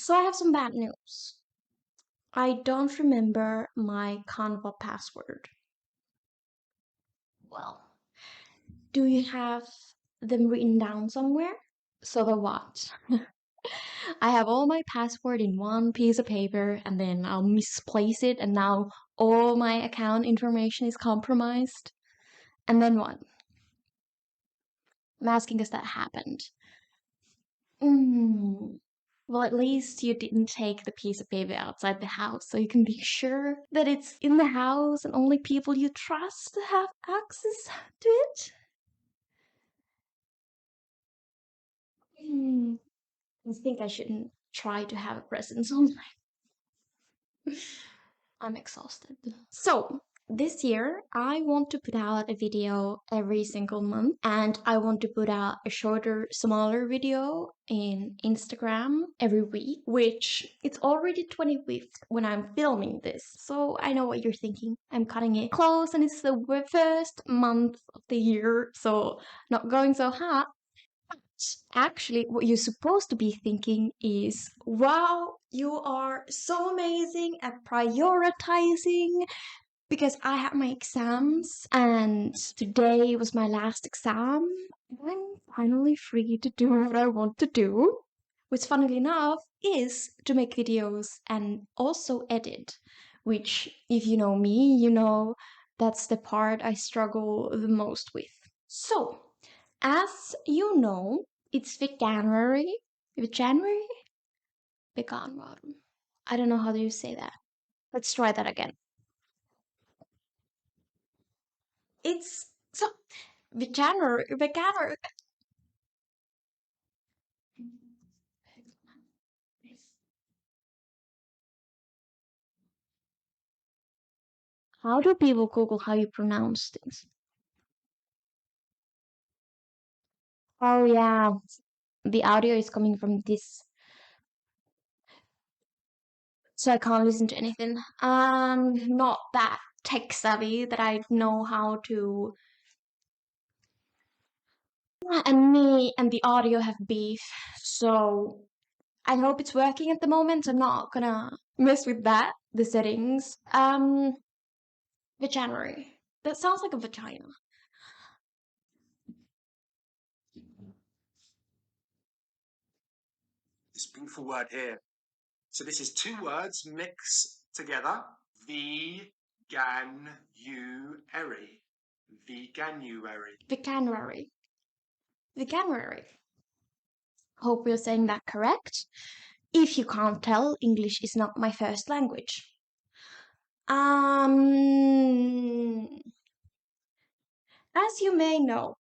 So I have some bad news. I don't remember my Canva password. Well, do you have them written down somewhere? So the what? I have all my password in one piece of paper and then I'll misplace it and now all my account information is compromised. And then what? I'm asking because that happened. Mm. Well, at least you didn't take the piece of paper outside the house, so you can be sure that it's in the house and only people you trust have access to it. Hmm. I think I shouldn't try to have a presence online. I'm exhausted. So, this year I want to put out a video every single month and I want to put out a shorter, smaller video in Instagram every week, which it's already 25th when I'm filming this. So I know what you're thinking. I'm cutting it close and it's the first month of the year, so not going so hot. Actually, what you're supposed to be thinking is, wow, you are so amazing at prioritizing because I had my exams and today was my last exam. I'm finally free to do what I want to do, which, funnily enough, is to make videos and also edit, which, if you know me, you know that's the part I struggle the most with. So, as you know, it's veganuary. Veganuary? Veganuary. I don't know how do you say that. Let's try that again. It's so veganuary. How do people Google how you pronounce things? Oh yeah, the audio is coming from this, so I can't listen to anything. Not that tech savvy that I know how to. And me and the audio have beef, so I hope it's working at the moment. I'm not gonna mess with that. The settings. Veganuary. That sounds like a vagina. This beautiful word here. So this is two words mixed together. Veganuary. Veganuary. Veganuary. Veganuary. Hope you're saying that correct. If you can't tell, English is not my first language. As you may know,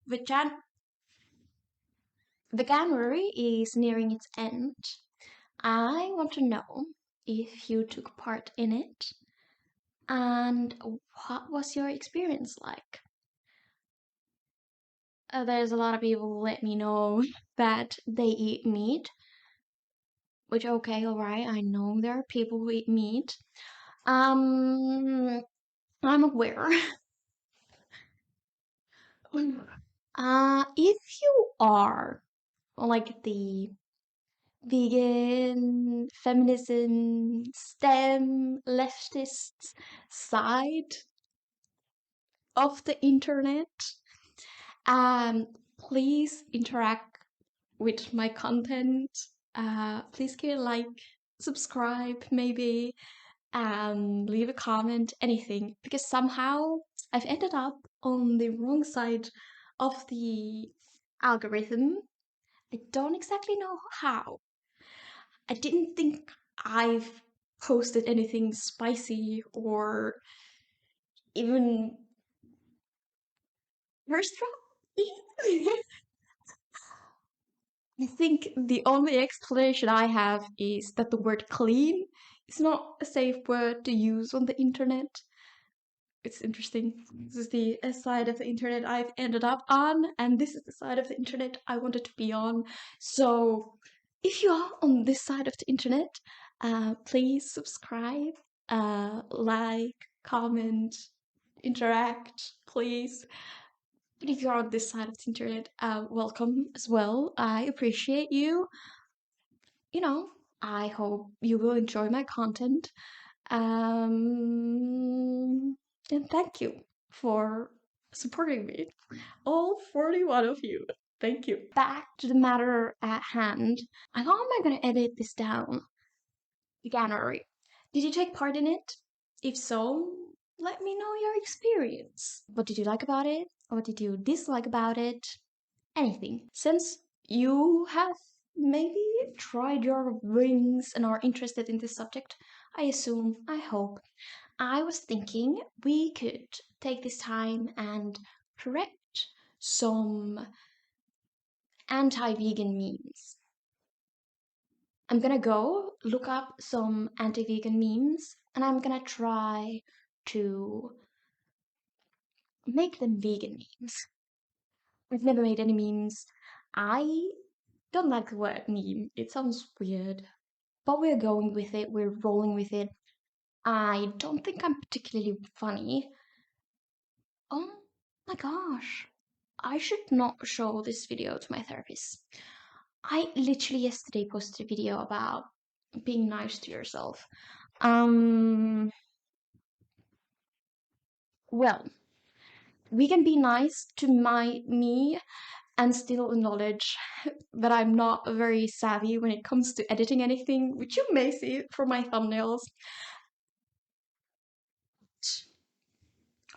Veganuary is nearing its end. I want to know if you took part in it and what was your experience like? There's a lot of people who let me know that they eat meat, which okay, alright, I know there are people who eat meat. I'm aware. If you are like the vegan, feminism, STEM, leftist side of the internet, please interact with my content. Please give a like, subscribe, maybe, and leave a comment, anything, because somehow I've ended up on the wrong side of the algorithm. I don't exactly know how. I didn't think I've posted anything spicy or even restaurant. I think the only explanation I have is that the word clean is not a safe word to use on the internet. It's interesting. This is the side of the internet I've ended up on, and this is the side of the internet I wanted to be on. So, if you are on this side of the internet, please subscribe, like, comment, interact, please. But if you're on this side of the internet, welcome as well. I appreciate you. You know, I hope you will enjoy my content. And thank you for supporting me. All 41 of you. Thank you. Back to the matter at hand. How am I going to edit this down? Veganuary. Did you take part in it? If so, let me know your experience. What did you like about it? What did you dislike about it? Anything. Since you have maybe tried your wings and are interested in this subject, I assume, I hope. I was thinking we could take this time and correct some anti vegan memes. I'm gonna go look up some anti vegan memes and I'm gonna try to make them vegan memes. I've never made any memes. I don't like the word meme, it sounds weird. But we're going with it, we're rolling with it. I don't think I'm particularly funny. Oh my gosh. I should not show this video to my therapist. I literally yesterday posted a video about being nice to yourself. Um, well, we can be nice to me and still acknowledge that I'm not very savvy when it comes to editing anything, which you may see from my thumbnails.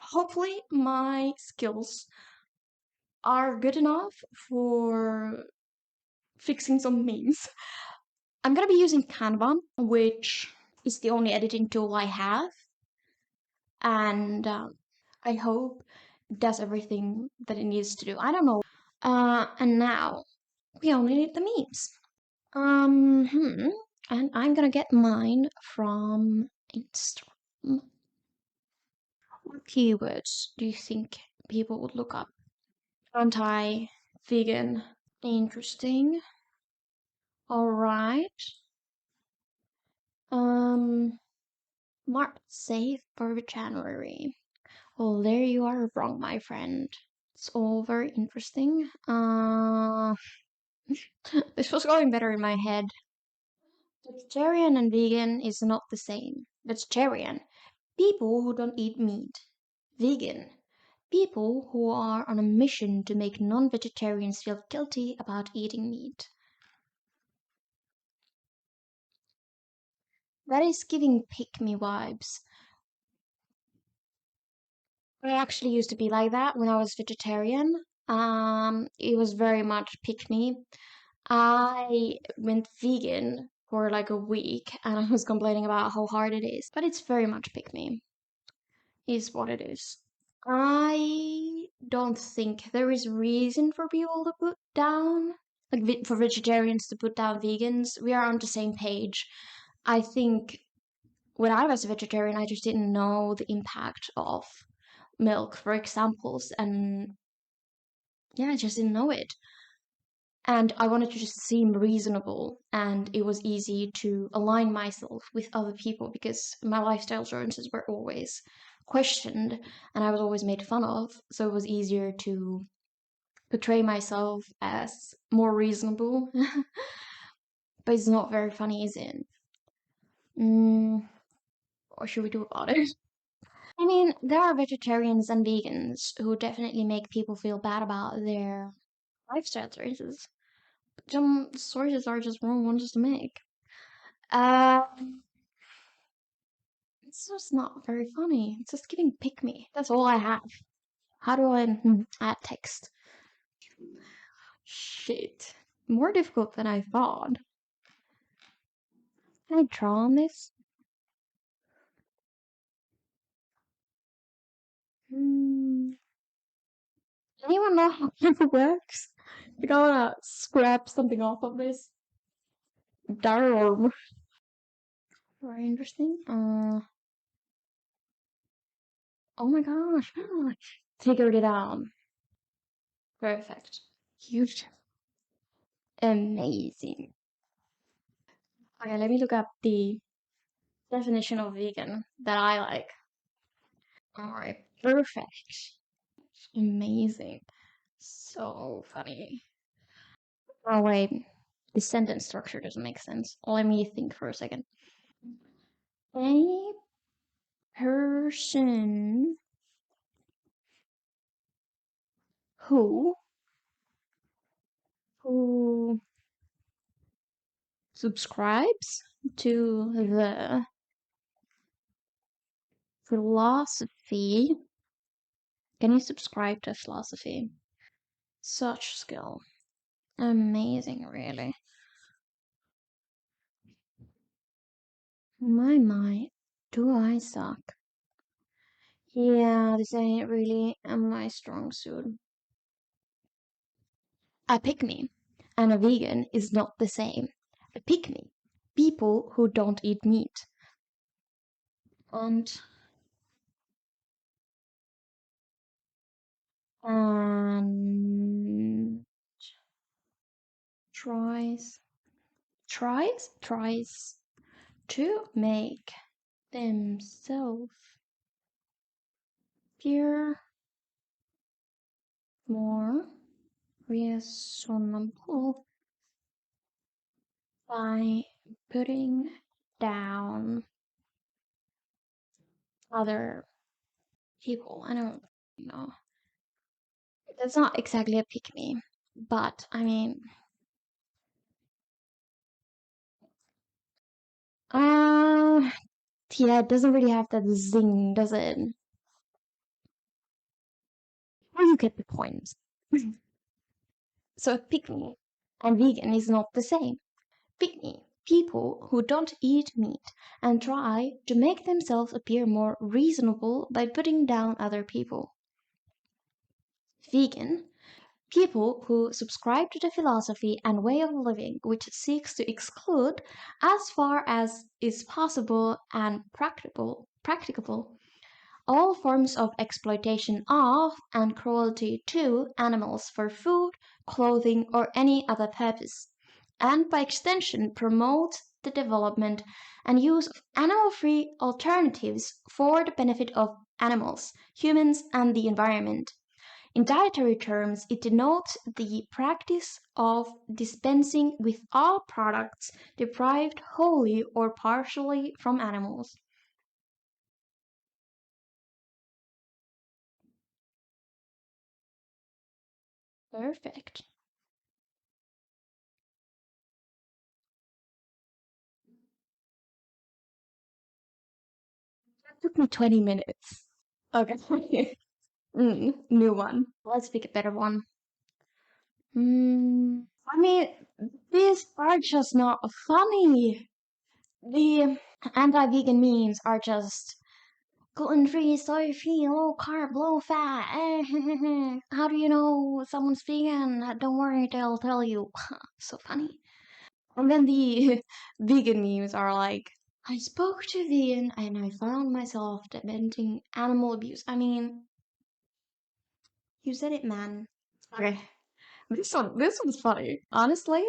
Hopefully, my skills are good enough for fixing some memes. I'm gonna be using Canva, which is the only editing tool I have, and I hope it does everything that it needs to do. I don't know. And now we only need the memes. And I'm gonna get mine from Instagram. What keywords do you think people would look up? Anti-vegan. Interesting. All right. Um, marked safe for January. Well, there you are wrong, my friend. It's all very interesting. This was going better in my head. Vegetarian and vegan is not the same. Vegetarian, people who don't eat meat. Vegan, people who are on a mission to make non-vegetarians feel guilty about eating meat. That is giving pick me vibes. I actually used to be like that when I was vegetarian. It was very much pick me. I went vegan for like a week and I was complaining about how hard it is, but it's very much pick me, is what it is. I don't think there is reason for people to put down, like for vegetarians to put down vegans. We are on the same page. I think when I was a vegetarian, I just didn't know the impact of milk, for examples, and yeah, I just didn't know it. And I wanted to just seem reasonable, and it was easy to align myself with other people because my lifestyle choices were always questioned and I was always made fun of. So it was easier to portray myself as more reasonable. But it's not very funny, is it? What should we do about it? I mean, there are vegetarians and vegans who definitely make people feel bad about their lifestyle choices. Some sources are just wrong ones to make. Uh, it's just not very funny. It's just giving pick me. That's all I have. How do I add text? Shit. More difficult than I thought. Can I draw on this? Hmm. Anyone know how it works? Like I wanna scrap something off of this. Darn. Very interesting. Oh my gosh. Figured it out. Perfect. Huge. Amazing. Okay, let me look up the definition of vegan that I like. Alright, perfect. Amazing. So funny. Oh, wait. The sentence structure doesn't make sense. Let me think for a second. A person who who subscribes to the philosophy. Can you subscribe to philosophy? Such skill. Amazing, really. My, do I suck? Yeah, this ain't really my strong suit. A pick-me and a vegan is not the same. A pick-me, people who don't eat meat. And um, tries tries to make themselves appear more reasonable by putting down other people. I don't know. That's not exactly a pick me, but I mean, uh, yeah, it doesn't really have that zing, does it? Well, you get the point. So a pick me and vegan is not the same. Pick me, people who don't eat meat and try to make themselves appear more reasonable by putting down other people. Vegan, people who subscribe to the philosophy and way of living which seeks to exclude, as far as is possible and practicable, all forms of exploitation of and cruelty to animals for food, clothing, or any other purpose, and by extension promote the development and use of animal-free alternatives for the benefit of animals, humans, and the environment. In dietary terms, it denotes the practice of dispensing with all products derived wholly or partially from animals. Perfect. That took me 20 minutes. Okay. New one. Let's pick a better one. I mean, these are just not funny. The anti-vegan memes are just gluten-free, soy-free, low-carb, low-fat. How do you know someone's vegan? Don't worry, they'll tell you. So funny. And then the vegan memes are like, I spoke to a vegan and I found myself lamenting animal abuse. I mean, you said it, man. Okay, this one's funny. Honestly,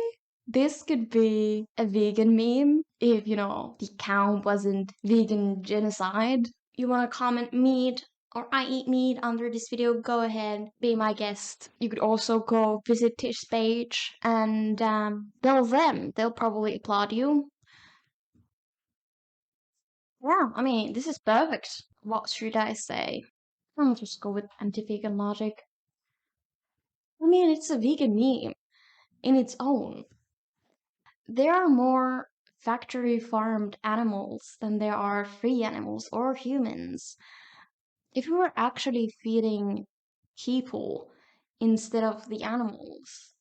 this could be a vegan meme if, the cow wasn't vegan genocide. You wanna comment meat or I eat meat under this video, go ahead, be my guest. You could also go visit Tish's page and tell them. They'll probably applaud you. Yeah, I mean, this is perfect. What should I say? I'll just go with anti-vegan logic. I mean, it's a vegan meme in its own. There are more factory farmed animals than there are free animals or humans. If we were actually feeding people instead of the animals,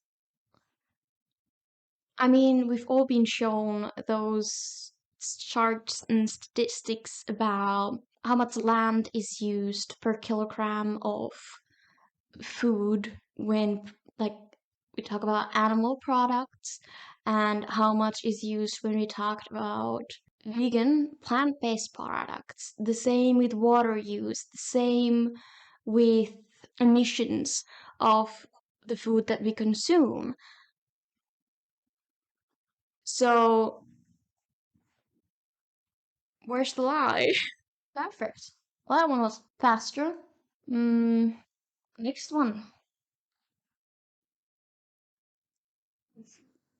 I mean, we've all been shown those charts and statistics about how much land is used per kilogram of food when, like, we talk about animal products, and how much is used when we talked about vegan plant-based products. The same with water use, the same with emissions of the food that we consume. So where's the lie? Perfect. Well, that one was faster. Next one.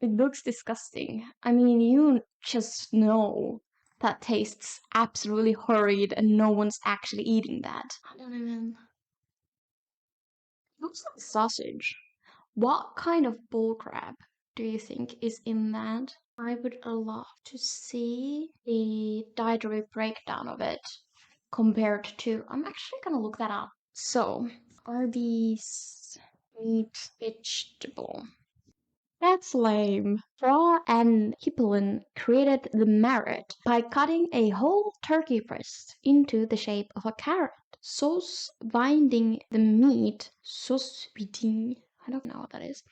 It looks disgusting. I mean, you just know that tastes absolutely horrid and no one's actually eating that. I don't even. Looks like sausage. What kind of bullcrap do you think is in that? I would love to see the dietary breakdown of it compared to. I'm actually gonna look that up. So, Arby's meat vegetable. That's lame. Fra and Hippelin created the marret by cutting a whole turkey breast into the shape of a carrot. Sauce binding the meat, sauce binding, I don't know what that is,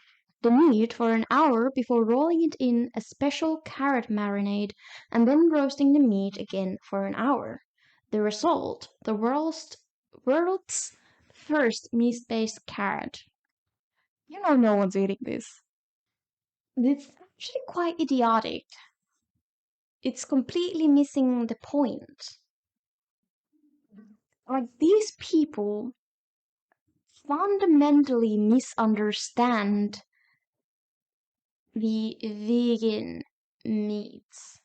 the meat for an hour before rolling it in a special carrot marinade and then roasting the meat again for an hour. The result, the world's first meat-based carrot. You know no one's eating this. It's actually quite idiotic. It's completely missing the point. Like, these people fundamentally misunderstand the vegan needs.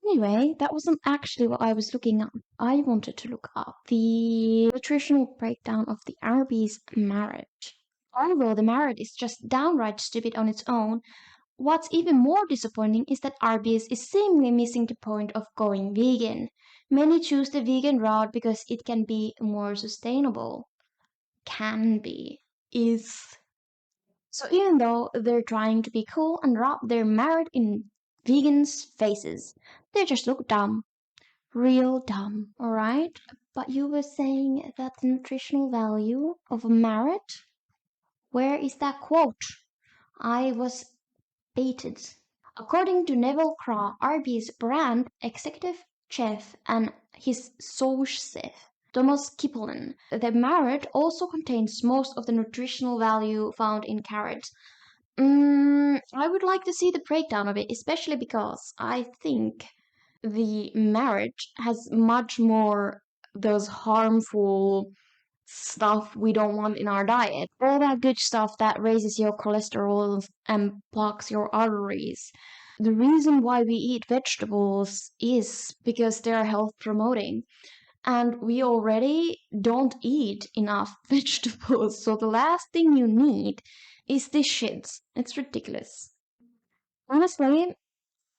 Anyway, that wasn't actually what I was looking up. I wanted to look up the nutritional breakdown of the Arby's marriage. Although the marriage is just downright stupid on its own, what's even more disappointing is that Arby's is seemingly missing the point of going vegan. Many choose the vegan route because it can be more sustainable. Can be. Is. So even though they're trying to be cool and rub their merit in vegans' faces, they just look dumb. Real dumb, alright? But you were saying that the nutritional value of a merit? Where is that quote? I was baited. According to Neville Craw, Arby's brand executive chef and his sous chef, Thomas Kippelen, the marret also contains most of the nutritional value found in carrots. I would like to see the breakdown of it, especially because I think the marret has much more those harmful stuff we don't want in our diet. All that good stuff that raises your cholesterol and blocks your arteries. The reason why we eat vegetables is because they are health promoting. And we already don't eat enough vegetables, so the last thing you need is this shit. It's ridiculous. Honestly,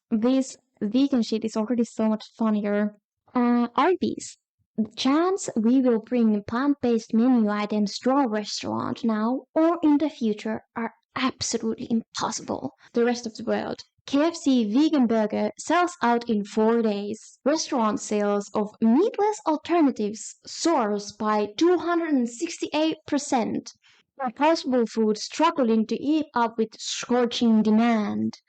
this vegan shit is already so much funnier. Arby's. The chance we will bring plant-based menu items to our restaurant now or in the future are absolutely impossible. The rest of the world. KFC vegan burger sells out in 4 days. Restaurant sales of meatless alternatives soars by 268%. Impossible food struggling to keep up with scorching demand.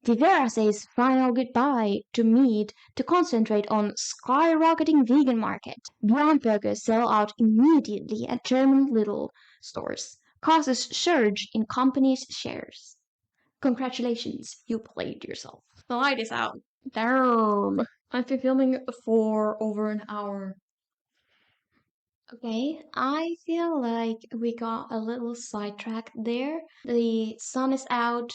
Rivera says final goodbye to meat to concentrate on skyrocketing vegan market. Beyond Burgers sell out immediately at German Lidl stores. Causes surge in company's shares. Congratulations, you played yourself. The light is out. Damn. I've been filming for over an hour. Okay, I feel like we got a little sidetracked there. The sun is out.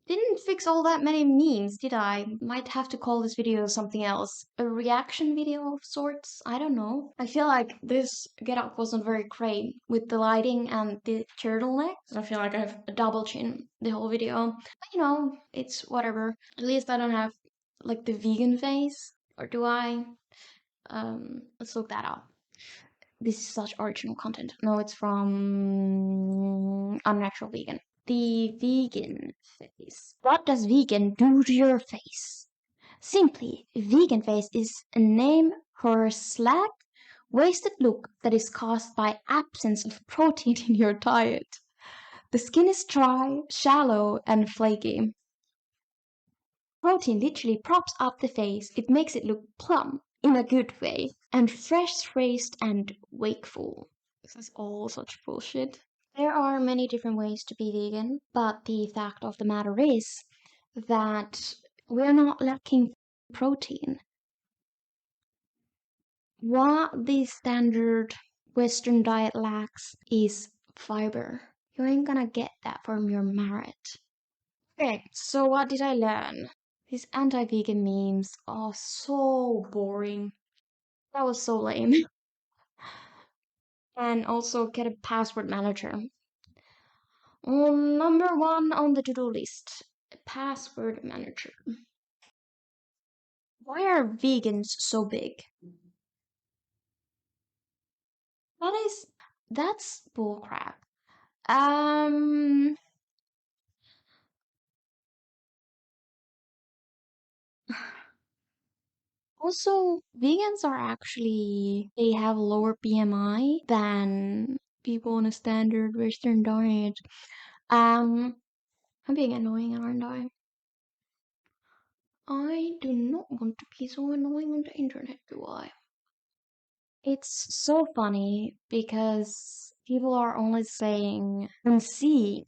Didn't fix all that many memes, did I? Might have to call this video something else. A reaction video of sorts? I don't know. I feel like this getup wasn't very great with the lighting and the turtleneck. I feel like I have a double chin the whole video. But you know, it's whatever. At least I don't have like the vegan face. Or do I? Let's look that up. This is such original content. No, it's from Unnatural Vegan. The vegan face. What does vegan do to your face? Simply, vegan face is a name for a slack, wasted look that is caused by absence of protein in your diet. The skin is dry, shallow, and flaky. Protein literally props up the face. It makes it look plump in a good way, and fresh-faced and wakeful. This is all such bullshit. There are many different ways to be vegan, but the fact of the matter is that we're not lacking protein. What the standard Western diet lacks is fiber. You ain't gonna get that from your marret. Okay, so what did I learn? These anti-vegan memes are so boring. That was so lame. And also get a password manager. Number one on the to-do list, a password manager. Why are vegans so big? That is, that's bullcrap. Um, Also, vegans are actually, they have lower BMI than people on a standard Western diet. Um, I'm being annoying, aren't I? I do not want to be so annoying on the internet, do I? It's so funny because people are only saying and seeing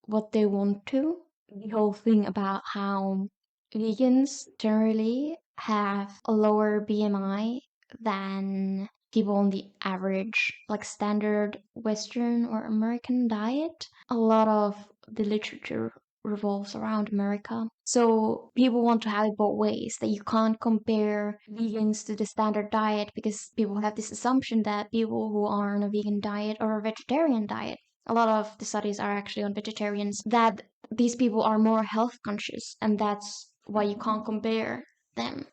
what they want to. The whole thing about how vegans generally have a lower BMI than people on the average, like standard Western or American diet. A lot of the literature revolves around America. So people want to have it both ways, that you can't compare vegans to the standard diet because people have this assumption that people who are on a vegan diet or a vegetarian diet, a lot of the studies are actually on vegetarians, that these people are more health conscious and that's why you can't compare them.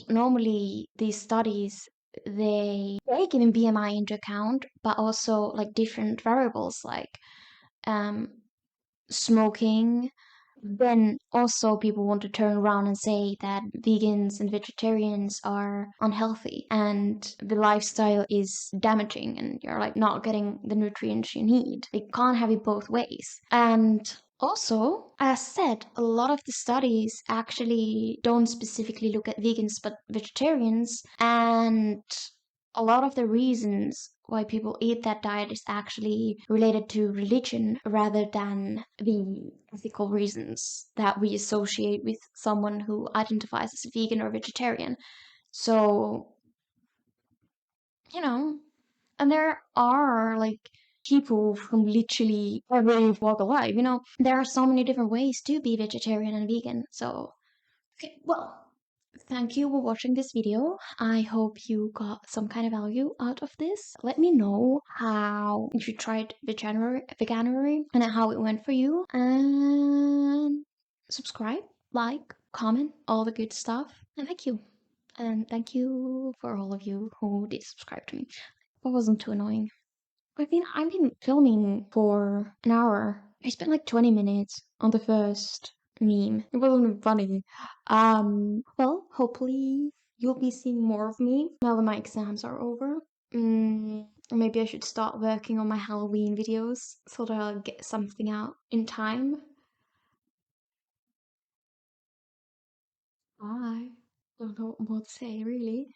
Normally these studies, they take even BMI into account, but also like different variables like um, smoking. Then also people want to turn around and say that vegans and vegetarians are unhealthy and the lifestyle is damaging and you're like not getting the nutrients you need. They can't have it both ways. And also, as said, a lot of the studies actually don't specifically look at vegans but vegetarians, and a lot of the reasons why people eat that diet is actually related to religion rather than the ethical reasons that we associate with someone who identifies as a vegan or vegetarian. So, you know, and there are like people from literally every walk of life, there are so many different ways to be vegetarian and vegan. So, okay, well, thank you for watching this video. I hope you got some kind of value out of this. Let me know how, if you tried veganuary and how it went for you. And subscribe, like, comment, all the good stuff. And thank you. And thank you for all of you who did subscribe to me. That wasn't too annoying. I've been filming for an hour. I spent like 20 minutes on the first meme. It wasn't funny. Well, hopefully you'll be seeing more of me now that my exams are over. Maybe I should start working on my Halloween videos so that I'll get something out in time. Bye. Don't know what to say, really.